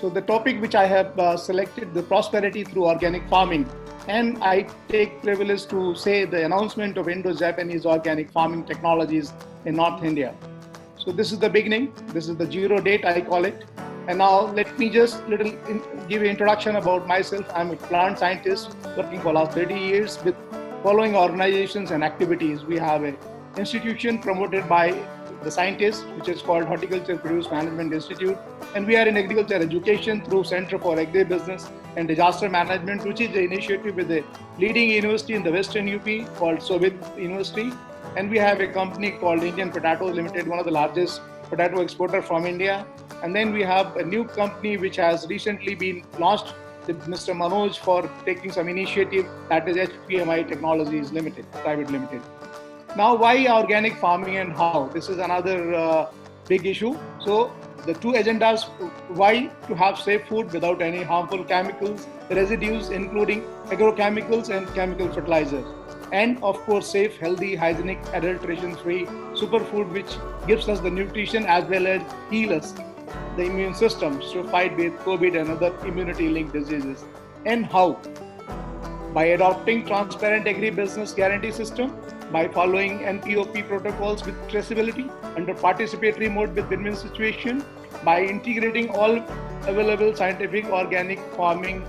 So the topic which I have selected, the prosperity through organic farming. And I take privilege to say the announcement of Indo-Japanese organic farming technologies in North India. So this is the beginning. This is the zero date, I call it. And now let me just give an introduction about myself. I'm a plant scientist working for last 30 years with following organizations and activities. We have a institution promoted by the scientists, which is called Horticulture Produce Management Institute. And we are in agriculture education through Center for Agribusiness and Disaster Management, which is the initiative with a leading university in the Western UP called Soviet University. And we have a company called Indian Potato Limited, one of the largest potato exporter from India. And then we have a new company which has recently been launched with Mr. Manoj for taking some initiative, that is HPMI Technologies Limited, Private Limited. Now, why organic farming and how? This is another big issue. So the two agendas: why to have safe food without any harmful chemicals, residues, including agrochemicals and chemical fertilizers. And of course, safe, healthy, hygienic, adulteration-free superfood, which gives us the nutrition as well as heal us, the immune system, to fight with COVID and other immunity-linked diseases. And how? By adopting transparent agri-business guarantee system, by following NPOP protocols with traceability under participatory mode with win-win situation, by integrating all available scientific organic farming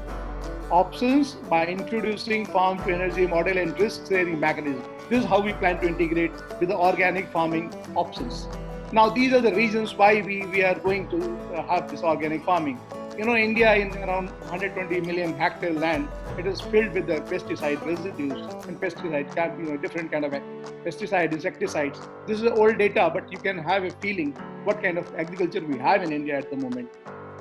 options, by introducing farm to energy model and risk sharing mechanism. This is how we plan to integrate with the organic farming options. Now, these are the reasons why we are going to have this organic farming. You know, India in around 120 million hectare land, it is filled with the pesticide residues and pesticide, different kind of pesticide, insecticides. This is old data, but you can have a feeling what kind of agriculture we have in India at the moment.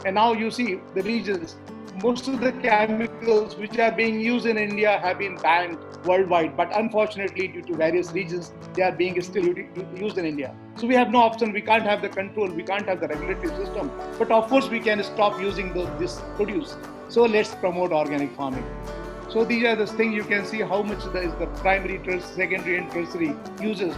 And now you see the regions, most of the chemicals which are being used in India have been banned worldwide, but unfortunately due to various reasons, they are being still used in India. So we have no option, we can't have the control, we can't have the regulatory system, but of course we can stop using this produce. So let's promote organic farming. So these are the things you can see how much is the primary, secondary and tertiary uses.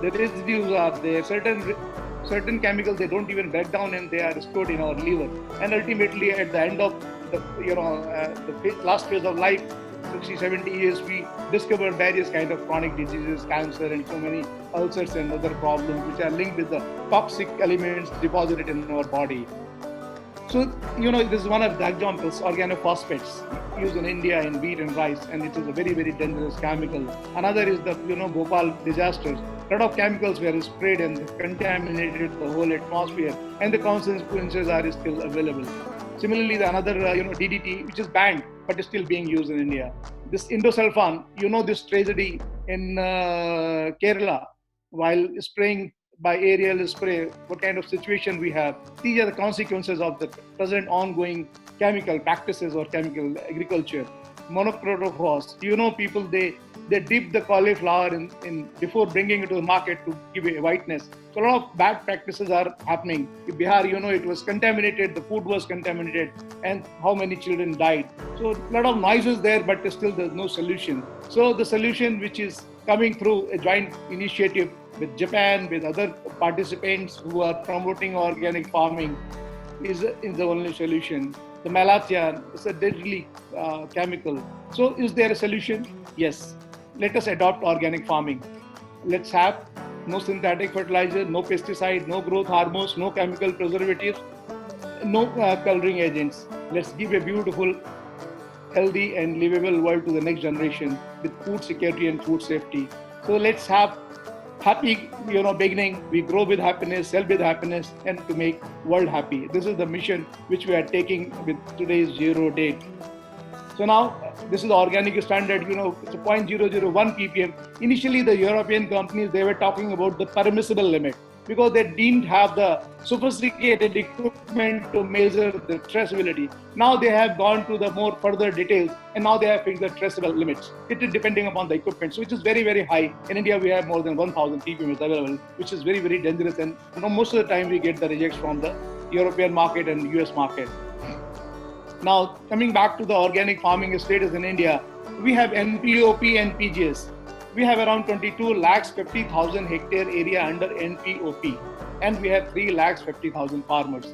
The residues are there, certain chemicals they don't even break down and they are stored in our liver. And ultimately at the end of the last phase of life, 60, 70 years, we discover various kind of chronic diseases, cancer and so many ulcers and other problems which are linked with the toxic elements deposited in our body. So, this is one of the examples, organophosphates used in India in wheat and rice, and it is a very, very dangerous chemical. Another is the, Bhopal disasters. A lot of chemicals were sprayed and contaminated the whole atmosphere, and the consequences are still available. Similarly, another, DDT, which is banned, but is still being used in India. This Indosulfan, this tragedy in Kerala, while spraying by aerial spray, what kind of situation we have. These are the consequences of the present ongoing chemical practices or chemical agriculture. Monocrotophos, people, they dip the cauliflower in before bringing it to the market to give it a whiteness. So a lot of bad practices are happening. In Bihar, it was contaminated, the food was contaminated, and how many children died. So a lot of noise is there, but still there's no solution. So the solution which is coming through a joint initiative with Japan, with other participants who are promoting organic farming, is the only solution. The malathion is a deadly chemical. So is there a solution? Yes. Let us adopt organic farming. Let's have no synthetic fertilizer, no pesticide, no growth hormones, no chemical preservatives, no coloring agents. Let's give a beautiful, healthy and livable world to the next generation with food security and food safety. So let's have happy, beginning. We grow with happiness, sell with happiness, and to make world happy. This is the mission which we are taking with today's zero date. So now, this is the organic standard, it's a 0.001 ppm. Initially, the European companies, they were talking about the permissible limit because they didn't have the sophisticated equipment to measure the traceability. Now they have gone to the more further details, and now they have fixed the traceable limits. It is depending upon the equipment, so which is very, very high. In India, we have more than 1,000 ppm available, which is very, very dangerous. And most of the time, we get the rejects from the European market and US market. Now, coming back to the organic farming status in India, we have NPOP and PGS. We have around 22 lakhs 50,000 hectare area under NPOP. and we have 3,50,000 farmers.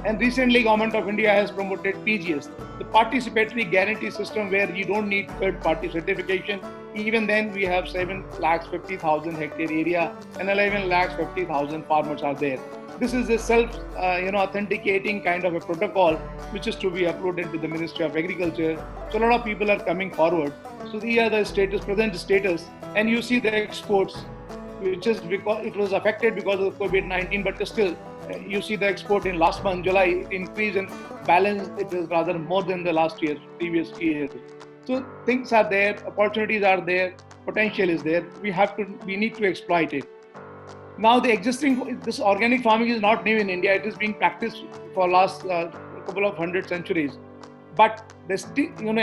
And recently, Government of India has promoted PGS, the Participatory Guarantee System, where you don't need third-party certification. Even then, we have 7,50,000 hectare area, and 11,50,000 farmers are there. This is a authenticating kind of a protocol which is to be uploaded with the Ministry of Agriculture. So a lot of people are coming forward. So these are the present status, and you see the exports, which is because it was affected because of COVID-19, but still you see the export in last month, July, it increased in balance. It is rather more than the previous year. So things are there, opportunities are there, potential is there. We need to exploit it. Now this organic farming is not new in India. It is being practiced for last couple of hundred centuries. But the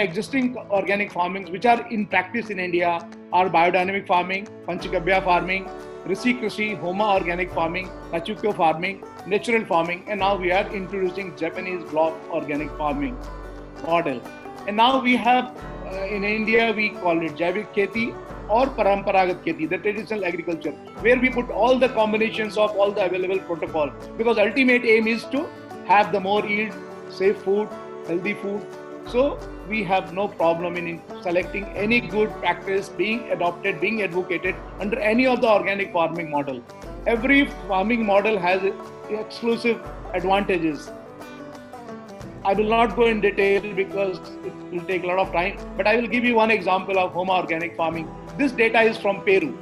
existing organic farmings which are in practice in India are biodynamic farming, Panchagabya farming, Rishi Krishi, Homa organic farming, Kachukyo farming, natural farming, and now we are introducing Japanese Blof organic farming model. And now we have in India, we call it Jaivik Kheti or Paramparagat Kheti, the traditional agriculture, where we put all the combinations of all the available protocol, because ultimate aim is to have the more yield, safe food, healthy food. So we have no problem in selecting any good practice being adopted, being advocated under any of the organic farming model. Every farming model has exclusive advantages. I will not go in detail because it will take a lot of time, but I will give you one example of Homa organic farming. This data is from Peru.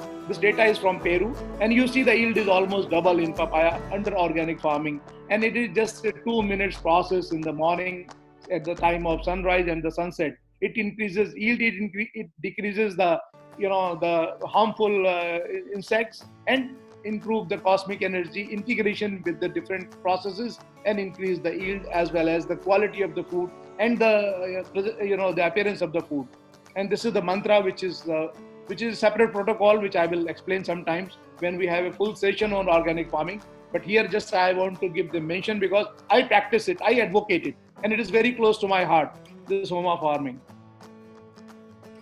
And you see the yield is almost double in papaya under organic farming. And it is just a 2 minutes process in the morning at the time of sunrise and the sunset. It increases yield, it decreases the harmful insects, and improve the cosmic energy integration with the different processes, and increase the yield as well as the quality of the food and the appearance of the food. And this is the mantra, which is a separate protocol, which I will explain sometimes when we have a full session on organic farming. But here just I want to give the mention because I practice it, I advocate it, and it is very close to my heart, this Homa farming.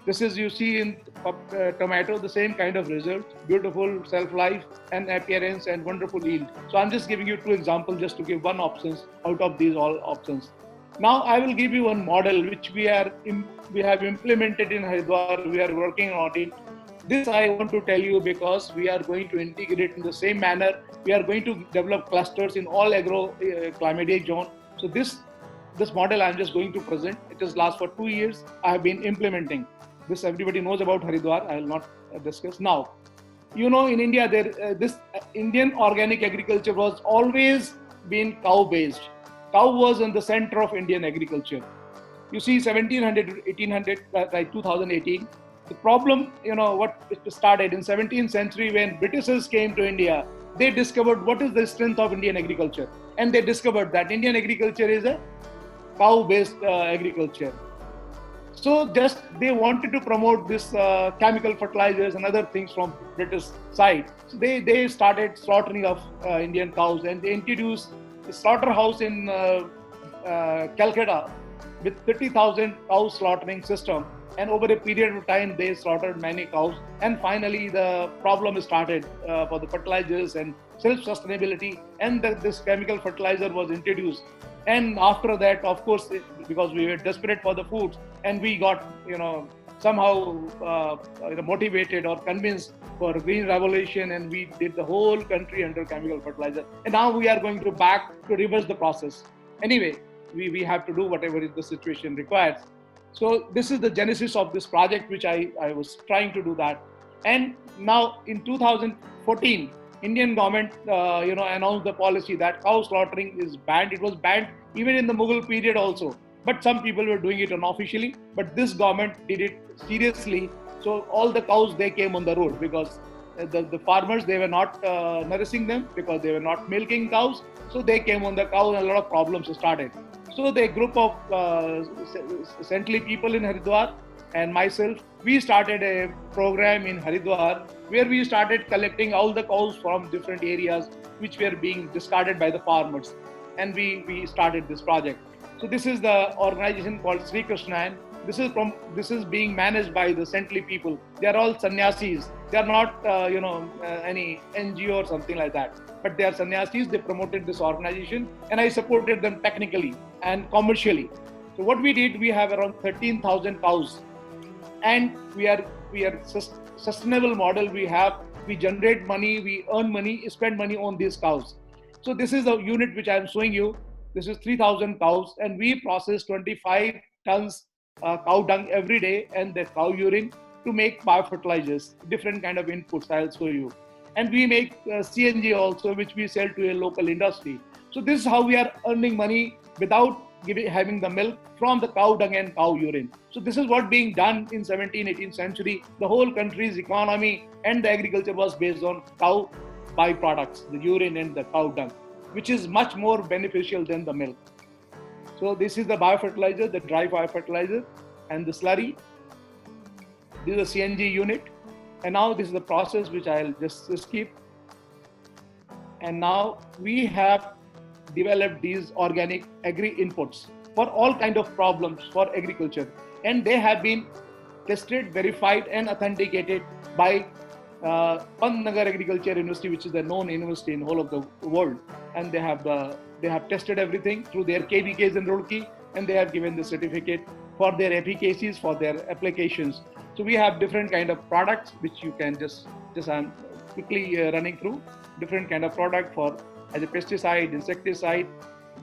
This is, you see in tomato, the same kind of result, beautiful shelf-life and appearance and wonderful yield. So I'm just giving you 2 examples just to give one options out of these all options. Now I will give you one model which we have implemented in Haridwar. We are working on it. This I want to tell you because we are going to integrate in the same manner. We are going to develop clusters in all agro-climatic zone. So this model I'm just going to present. It has last for 2 years. I have been implementing. This everybody knows about Haridwar. I will not discuss now. In India, this Indian organic agriculture was always been cow-based. Cow was in the center of Indian agriculture. You see, 1700, 1800, like 2018. The problem, what it started in 17th century when Britishers came to India. They discovered what is the strength of Indian agriculture, and they discovered that Indian agriculture is a cow-based agriculture. So just they wanted to promote this chemical fertilizers and other things from British side. So they started slaughtering of Indian cows, and they introduced a slaughterhouse in Calcutta with 30,000 cow slaughtering system. And over a period of time, they slaughtered many cows. And finally, the problem started for the fertilizers and self-sustainability. And this chemical fertilizer was introduced. And after that, of course, because we were desperate for the foods, and we got, somehow motivated or convinced for green revolution, and we did the whole country under chemical fertilizer. And now we are going to back to reverse the process. Anyway, we have to do whatever the situation requires. So this is the genesis of this project, which I was trying to do that. And now in 2014, Indian government, announced the policy that cow slaughtering is banned. It was banned even in the Mughal period also. But some people were doing it unofficially. But this government did it seriously. So all the cows, they came on the road because the farmers, they were not nourishing them because they were not milking cows. So they came on the cows, and a lot of problems started. So the group of saintly people in Haridwar and myself, we started a program in Haridwar where we started collecting all the cows from different areas which were being discarded by the farmers. And we started this project. So this is the organization called Sri Krishna, and this is being managed by the saintly people. They are all sannyasis, They are not, any NGO or something like that, but they are sannyasis. They promoted this organization, and I supported them technically and commercially. So what we did, we have around 13,000 cows, and we are sustainable model. We generate money, we earn money, spend money on these cows. So this is the unit which I am showing you. This is 3,000 cows, and we process 25 tons cow dung every day and the cow urine to make biofertilizers, different kind of inputs. I'll show you. And we make CNG also, which we sell to a local industry. So this is how we are earning money without having the milk from the cow dung and cow urine. So this is what being done in 17th, 18th century. The whole country's economy and the agriculture was based on cow byproducts, the urine and the cow dung, which is much more beneficial than the milk. So this is the biofertilizer, the dry biofertilizer, and the slurry. This is the CNG unit. And now this is the process which I'll just skip. And now we have developed these organic agri inputs for all kind of problems for agriculture, and they have been tested, verified, and authenticated by Pantnagar Agriculture University, which is the known university in whole of the world. And they have tested everything through their KVKs in Roorkee, and they have given the certificate for their efficacies, for their applications. So we have different kind of products which you can just I'm quickly running through different kind of product for as a pesticide, insecticide,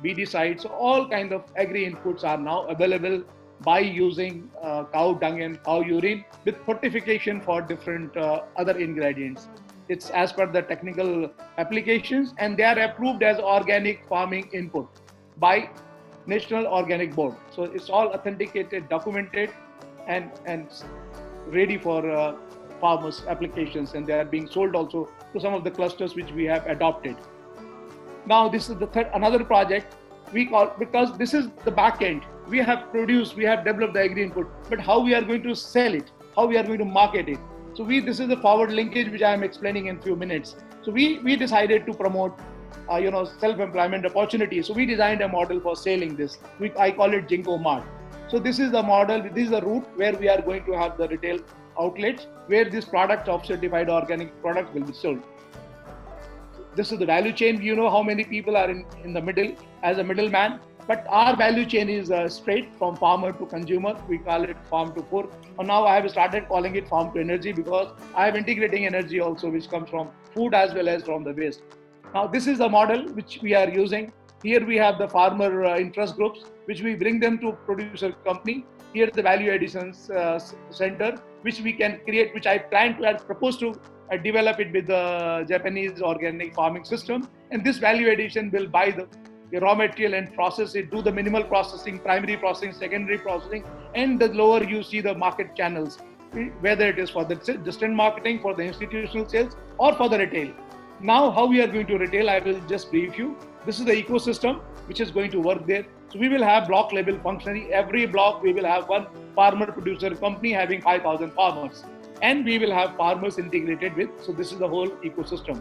weedicide. So all kind of agri inputs are now available by using cow dung and cow urine with fortification for different other ingredients. It's as per the technical applications, and they are approved as organic farming input by National Organic Board. So it's all authenticated, documented, and ready for farmers' applications, and they are being sold also to some of the clusters which we have adopted. Now this is the another project we call, because this is the back end. We have developed the agri input, but how we are going to sell it, how we are going to market it. So this is the forward linkage which I am explaining in few minutes. So we decided to promote self-employment opportunities. So we designed a model for selling this. I call it Jinko Mart. So this is the model, this is the route where we are going to have the retail outlets where this product of certified organic products will be sold. This is the value chain. You know how many people are in the middle as a middleman, but our value chain is straight from farmer to consumer. We call it farm to fork. And now I have started calling it farm to energy, because I am integrating energy also, which comes from food as well as from the waste. Now this is the model which we are using. Here we have the farmer interest groups, which we bring them to producer company. Here the value additions center, which we can create, which I propose to develop it with the Japanese organic farming system. And this value addition will buy the raw material and process it, do the minimal processing, primary processing, secondary processing, and the lower you see the market channels, whether it is for the distant marketing, for the institutional sales, or for the retail. Now, how we are going to retail, I will just brief you. This is the ecosystem which is going to work there. So we will have block level functionality. Every block we will have one farmer producer company having 5,000 farmers, and we will have farmers integrated with. So this is the whole ecosystem.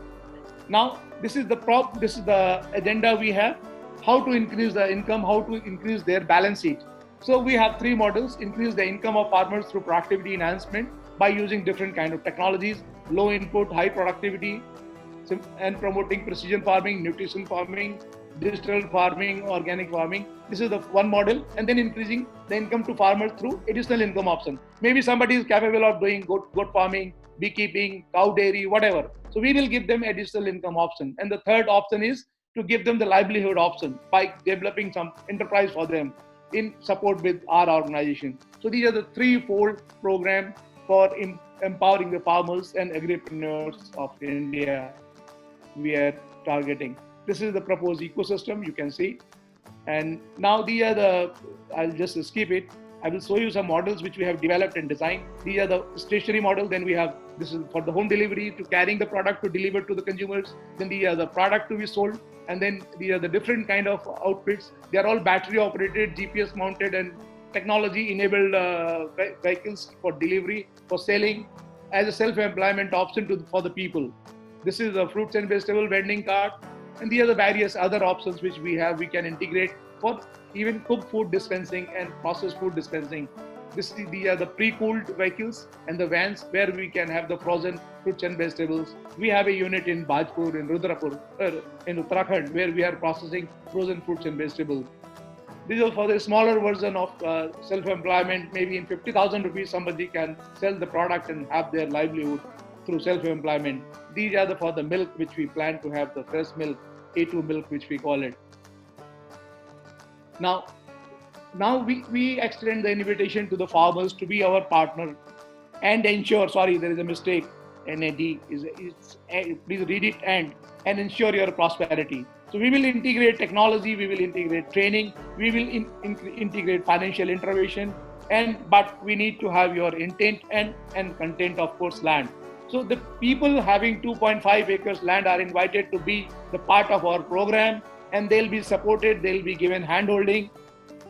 Now this is the agenda we have. How to increase the income, how to increase their balance sheet. So we have three models: increase the income of farmers through productivity enhancement by using different kind of technologies, low input, high productivity, and promoting precision farming, nutrition farming, digital farming, organic farming. This is the one model. And then increasing the income to farmers through additional income option. Maybe somebody is capable of doing goat farming, beekeeping, cow dairy, whatever. So we will give them additional income option. And the third option is to give them the livelihood option by developing some enterprise for them in support with our organization. So these are the threefold program for empowering the farmers and agripreneurs of India we are targeting. This is the proposed ecosystem, you can see. And now I'll just skip it. I will show you some models which we have developed and designed. These are the stationary model. Then we have, this is for the home delivery, to carrying the product to deliver to the consumers. Then these are the product to be sold. And then these are the different kind of outfits. They are all battery operated, GPS mounted, and technology enabled vehicles for delivery, for selling, as a self-employment option for the people. This is a fruits and vegetable vending cart. And these are the various other options which we have. We can integrate for even cooked food dispensing and processed food dispensing. These are the pre-cooled vehicles and the vans where we can have the frozen fruits and vegetables. We have a unit in Bhajpur, in Rudrapur, in Uttarakhand, where we are processing frozen fruits and vegetables. These are for the smaller version of self-employment. Maybe in 50,000 rupees, somebody can sell the product and have their livelihood through self-employment. These are for the milk, which we plan to have the fresh milk, A2 milk, which we call it. Now we extend the invitation to the farmers to be our partner and ensure, sorry, there is a mistake, NAD, please read it and ensure your prosperity. So we will integrate technology, we will integrate training, we will integrate financial intervention, but we need to have your intent and content, of course, land. So the people having 2.5 acres land are invited to be the part of our program, and they'll be supported, they'll be given handholding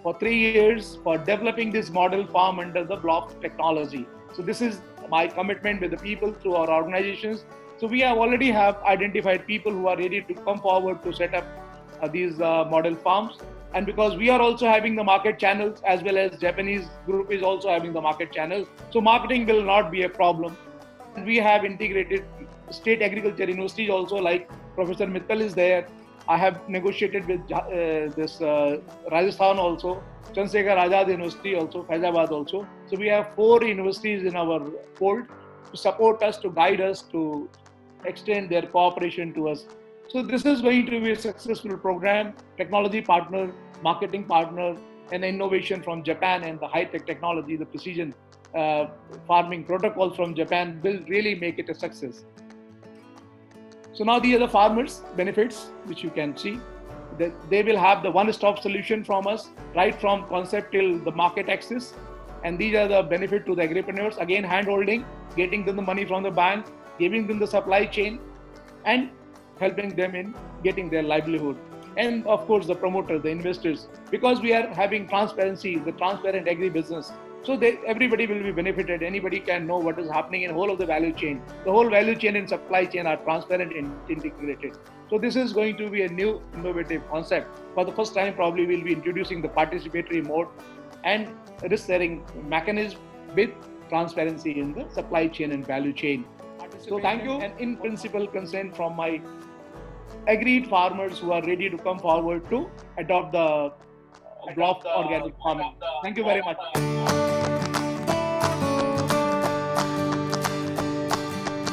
for 3 years for developing this model farm under the Blof technology. So this is my commitment with the people through our organizations. So we already have identified people who are ready to come forward to set up these model farms. And because we are also having the market channels, as well as Japanese group is also having the market channels, so marketing will not be a problem. And we have integrated state agriculture universities also, like Professor Mittal is there. I have negotiated with Rajasthan also, Chandrasekhar Azad University also, Faizabad also. So we have 4 universities in our fold to support us, to guide us, to extend their cooperation to us. So this is going to be a successful program. Technology partner, marketing partner, and innovation from Japan, and the high-tech technology, the precision farming protocols from Japan will really make it a success. So now these are the farmers' benefits, which you can see. That they will have the one-stop solution from us, right from concept till the market access. And these are the benefit to the agripreneurs. Again, hand-holding, getting them the money from the bank, giving them the supply chain, and helping them in getting their livelihood. And of course, the promoter, the investors, because we are having transparency, the transparent agri-business. So everybody will be benefited. Anybody can know what is happening in the whole of the value chain. The whole value chain and supply chain are transparent and integrated. So this is going to be a new innovative concept. For the first time, probably we'll be introducing the participatory mode and risk-sharing mechanism with transparency in the supply chain and value chain. So thank you, and in principle consent from my agreed farmers who are ready to come forward to adopt the Blof organic farming. Thank you very much.